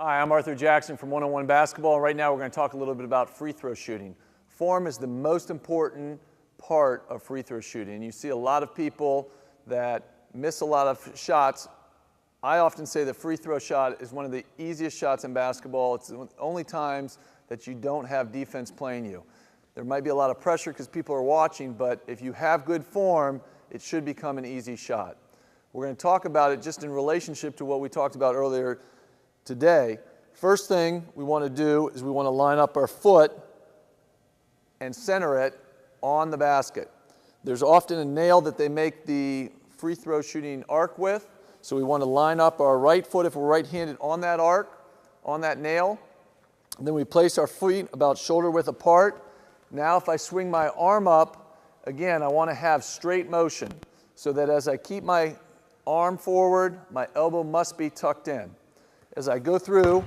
Hi, I'm Arthur Jackson from 101 Basketball. Right now we're going to talk a little bit about free throw shooting. Form is the most important part of free throw shooting. And you see a lot of people that miss a lot of shots. I often say the free throw shot is one of the easiest shots in basketball. It's the only times that you don't have defense playing you. There might be a lot of pressure because people are watching, but if you have good form, it should become an easy shot. We're going to talk about it just in relationship to what we talked about earlier today. First thing we want to do is we want to line up our foot and center it on the basket. There's often a nail that they make the free throw shooting arc with, so we want to line up our right foot, if we're right-handed, on that arc, on that nail. And then we place our feet about shoulder width apart. Now if I swing my arm up, again, I want to have straight motion so that as I keep my arm forward, my elbow must be tucked in. As I go through,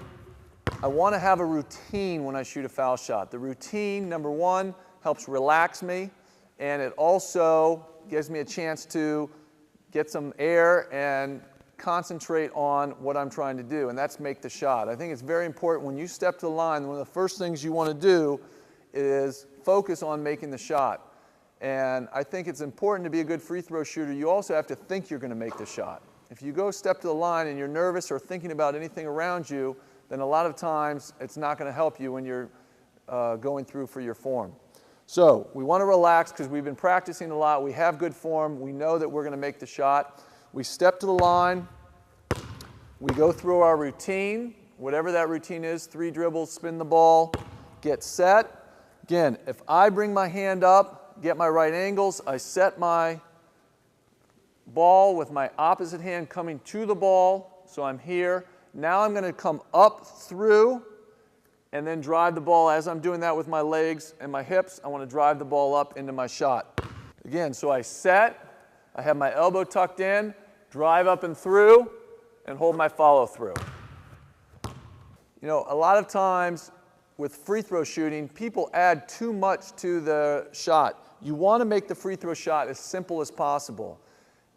I want to have a routine when I shoot a foul shot. The routine, number one, helps relax me, and it also gives me a chance to get some air and concentrate on what I'm trying to do, and that's make the shot. I think it's very important when you step to the line, one of the first things you want to do is focus on making the shot. And I think it's important to be a good free throw shooter. You also have to think you're going to make the shot. If you go step to the line and you're nervous or thinking about anything around you, then a lot of times it's not going to help you when you're going through for your form. So we want to relax because we've been practicing a lot. We have good form. We know that we're going to make the shot. We step to the line. We go through our routine, whatever that routine is, 3 dribbles, spin the ball, get set. Again, if I bring my hand up, get my right angles, I set my ball with my opposite hand coming to the ball, so I'm here. Now I'm going to come up through and then drive the ball. As I'm doing that with my legs and my hips, I want to drive the ball up into my shot. Again, so I set, I have my elbow tucked in, drive up and through, and hold my follow through. You know, a lot of times with free throw shooting, people add too much to the shot. You want to make the free throw shot as simple as possible.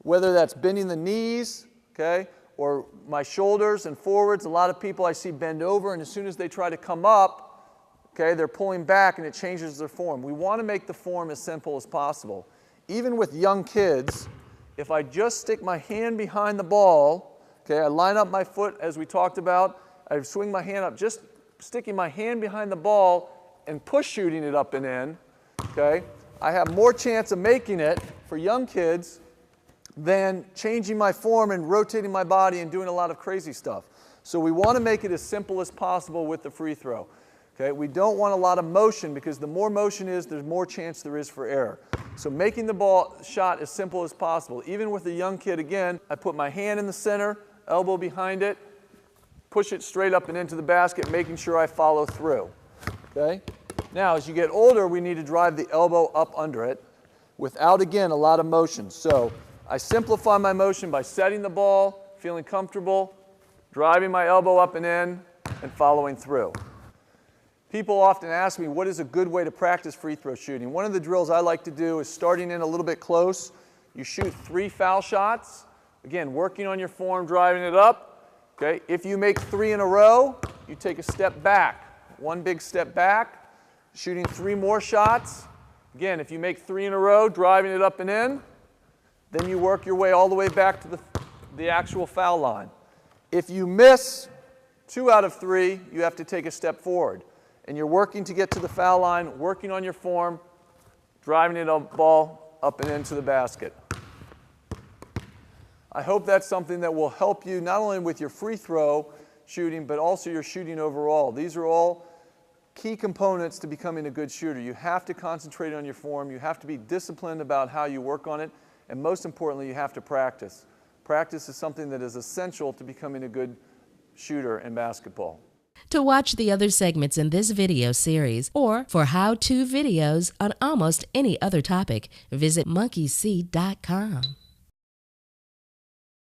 Whether that's bending the knees, okay, or my shoulders and forwards. A lot of people I see bend over, and as soon as they try to come up, okay, they're pulling back and it changes their form. We want to make the form as simple as possible. Even with young kids, if I just stick my hand behind the ball, okay, I line up my foot as we talked about, I swing my hand up, just sticking my hand behind the ball and push shooting it up and in, okay, I have more chance of making it for young kids than changing my form and rotating my body and doing a lot of crazy stuff. So we want to make it as simple as possible with the free throw. Okay? We don't want a lot of motion because the more motion is, there's more chance there is for error. So making the ball shot as simple as possible. Even with a young kid, again, I put my hand in the center, elbow behind it, push it straight up and into the basket, making sure I follow through. Okay? Now, as you get older, we need to drive the elbow up under it without, again, a lot of motion. So I simplify my motion by setting the ball, feeling comfortable, driving my elbow up and in, and following through. People often ask me, what is a good way to practice free throw shooting? One of the drills I like to do is starting in a little bit close. You shoot 3 foul shots. Again, working on your form, driving it up. Okay? If you make 3 in a row, you take a step back. 1 big step back, shooting 3 more shots. Again, if you make 3 in a row, driving it up and in, then you work your way all the way back to the actual foul line. If you miss 2 out of 3, you have to take a step forward. And you're working to get to the foul line, working on your form, driving it ball up and into the basket. I hope that's something that will help you not only with your free throw shooting, but also your shooting overall. These are all key components to becoming a good shooter. You have to concentrate on your form. You have to be disciplined about how you work on it. And most importantly, you have to practice. Practice is something that is essential to becoming a good shooter in basketball. To watch the other segments in this video series or for how-to videos on almost any other topic, visit monkeyseed.com.